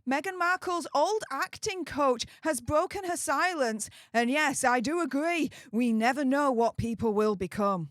Meghan Markle's old acting coach has broken her silence. And yes, I do agree, we never know what people will become.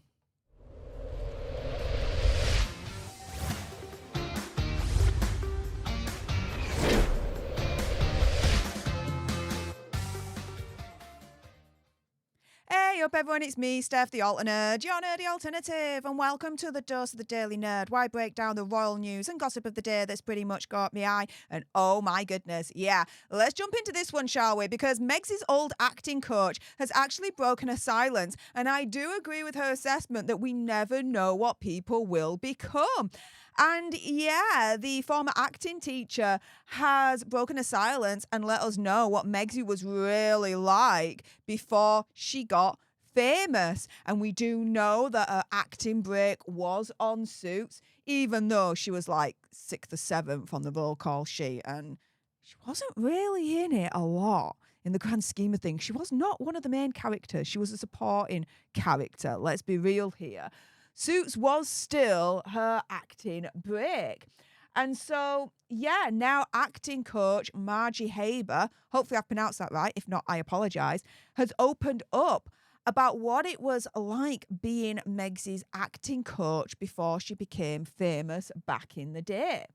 Hey up everyone, it's me, Stef, the Alternerd, your nerdy alternative, and welcome to the Dose of the Daily Nerd, where I break down the royal news and gossip of the day that's pretty much caught my eye. And oh my goodness, yeah, let's jump into this one, shall we? Because Meg's old acting coach has actually broken her silence, and I do agree with her assessment that we never know what people will become. And yeah, the former acting teacher has broken her silence and let us know what Megsy was really like before she got famous. And we do know that her acting break was on Suits, even though she was like 6th or 7th on the roll call sheet. And she wasn't really in it a lot. In the grand scheme of things, she was not one of the main characters. She was a supporting character. Let's be real here. Suits was still her acting break. And so, yeah, now acting coach Margie Haber, hopefully I've pronounced that right, if not, I apologise, has opened up about what it was like being Meg's acting coach before she became famous back in the day.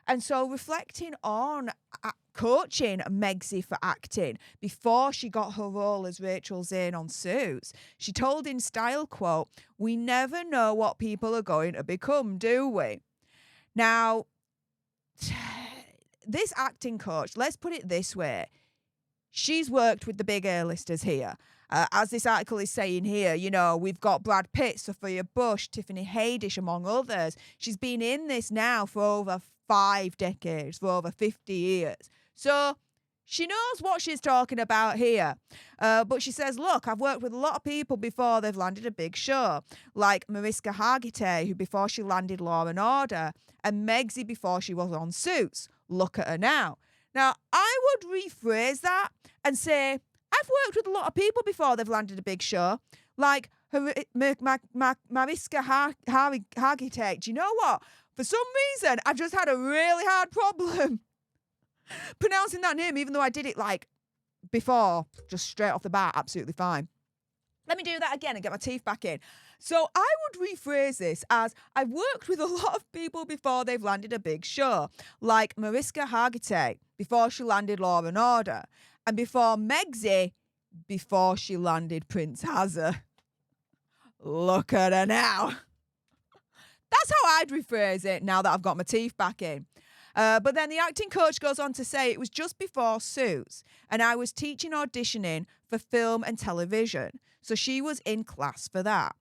And so reflecting on coaching Megsy for acting before she got her role as Rachel Zane on Suits, she told in style, quote, "We never know what people are going to become, do we?" Now, this acting coach, let's put it this way. She's worked with the big A-listers here. As this article is saying here, you know, we've got Brad Pitt, Sophia Bush, Tiffany Haddish, among others. She's been in this now for over 5 decades, for over 50 years. So she knows what she's talking about here. But she says, look, I've worked with a lot of people before they've landed a big show, like Mariska Hargitay, who before she landed Law and Order, and Megsy before she was on Suits. Look at her now. Now, I would rephrase that and say, I've worked with a lot of people before they've landed a big show, like Mariska Hargitay. Do you know what? For some reason, I've just had a really hard problem pronouncing that name, even though I did it like before, just straight off the bat, absolutely fine. Let me do that again and get my teeth back in. So I would rephrase this as, I've worked with a lot of people before they've landed a big show, like Mariska Hargitay before she landed Law and Order, and before Megsy before she landed Prince Hazard. Look at her now. That's how I'd rephrase it now that I've got my teeth back in. But then the acting coach goes on to say it was just before Suits, and I was teaching auditioning for film and television, so she was in class for that.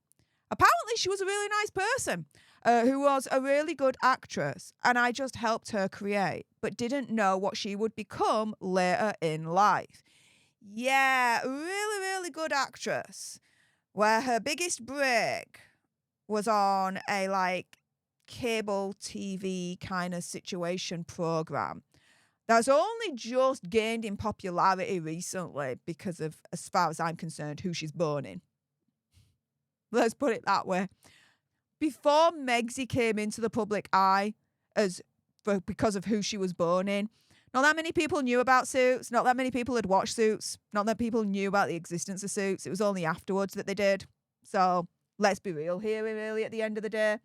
Apparently she was a really nice person who was a really good actress, and I just helped her create, but didn't know what she would become later in life. Yeah, really, really good actress, where her biggest break was on a like cable TV kind of situation program that's only just gained in popularity recently because of, as far as I'm concerned, who she's born in. Let's put it that way. Before Megsy came into the public eye because of who she was born in, not that many people knew about Suits, not that many people had watched Suits, not that people knew about the existence of Suits. It was only afterwards that they did. So let's be real here, really, at the end of the day.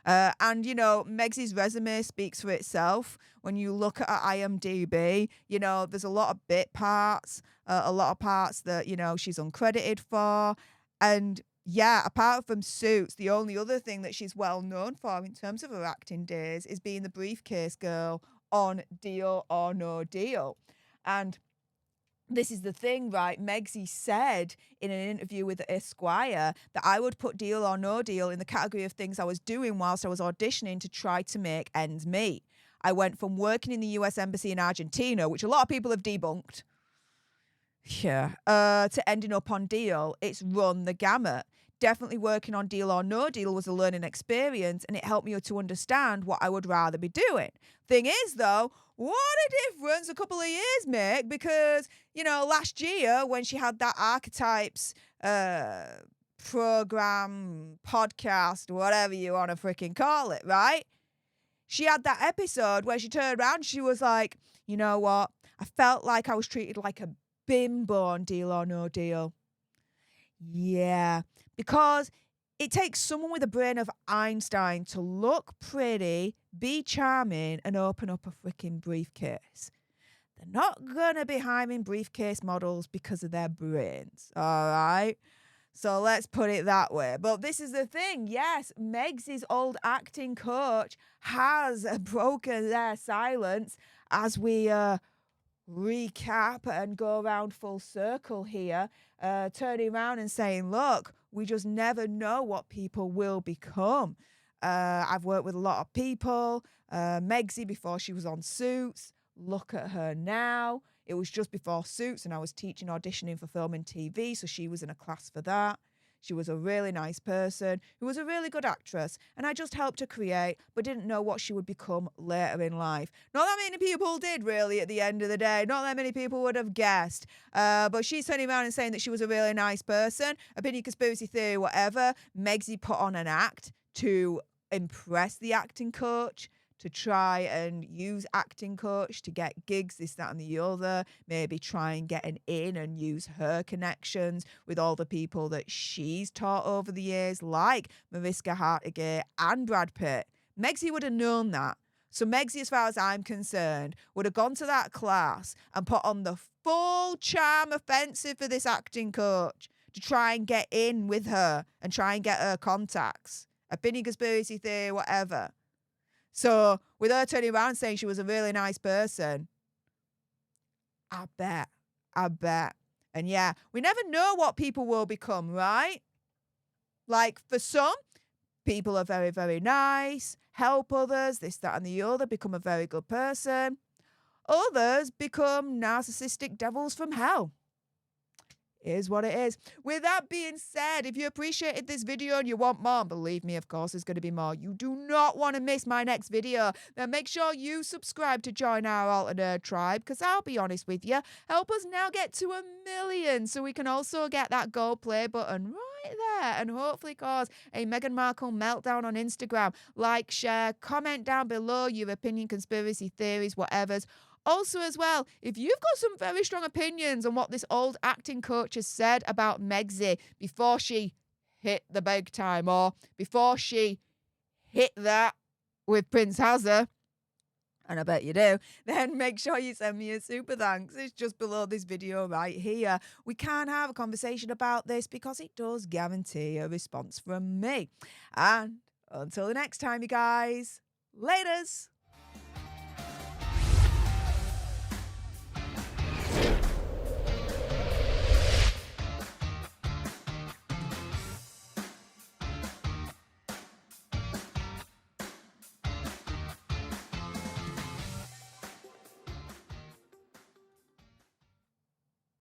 And, you know, Meg's resume speaks for itself. When you look at her IMDb, you know, there's a lot of bit parts, a lot of parts that, you know, she's uncredited for. And yeah, apart from Suits, the only other thing that she's well known for in terms of her acting days is being the briefcase girl on Deal or No Deal. And this is the thing, right? Megsy said in an interview with Esquire that I would put Deal or No Deal in the category of things I was doing whilst I was auditioning to try to make ends meet. I went from working in the US Embassy in Argentina, which a lot of people have debunked, to ending up on Deal. It's run the gamut. Definitely working on Deal or No Deal was a learning experience, and it helped me to understand what I would rather be doing. Thing is, though, what a difference a couple of years make, because, you know, last year when she had that Archetypes program, podcast, whatever you want to freaking call it, right? She had that episode where she turned around, she was like, You know what? I felt like I was treated like a bimbo on Deal or No Deal. Yeah, because it takes someone with a brain of Einstein to look pretty, be charming, and open up a freaking briefcase. They're not going to be hiring briefcase models because of their brains, all right? So let's put it that way. But this is the thing. Yes, Meg's old acting coach has broken their silence as we recap and go around full circle here, turning around and saying, look, we just never know what people will become. I've worked with a lot of people. Megsy before she was on Suits. Look at her now. It was just before Suits and I was teaching auditioning for film and TV, so she was in a class for that. She was a really nice person who was a really good actress, and I just helped her create, but didn't know what she would become later in life. Not that many people did, really, at the end of the day. Not that many people would have guessed. But she's turning around and saying that she was a really nice person. Opinion, conspiracy theory, whatever. Megsy put on an act to impress the acting coach, to try and use acting coach to get gigs, this, that, and the other. Maybe try and get an in and use her connections with all the people that she's taught over the years, like Mariska Hargitay and Brad Pitt. Megsy would have known that. So Megsy, as far as I'm concerned, would have gone to that class and put on the full charm offensive for this acting coach to try and get in with her and try and get her contacts. Opinion, conspiracy theory, whatever. So with her turning around saying she was a really nice person, I bet. And yeah, we never know what people will become, right? Like for some, people are very, very nice, help others, this, that, and the other, become a very good person. Others become narcissistic devils from hell. Is what it is. With that being said, if you appreciated this video and you want more, believe me, of course, there's going to be more. You do not want to miss my next video. Then make sure you subscribe to join our alternate tribe, because I'll be honest with you, help us now get to 1 million so we can also get that gold play button right there and hopefully cause a Meghan Markle meltdown on Instagram. Like, share, comment down below your opinion, conspiracy theories, whatever's. Also, as well, if you've got some very strong opinions on what this old acting coach has said about Megsy before she hit the big time, or before she hit that with Prince Hazard, and I bet you do, then make sure you send me a super thanks. It's just below this video right here. We can have a conversation about this because it does guarantee a response from me. And until the next time, you guys, laters.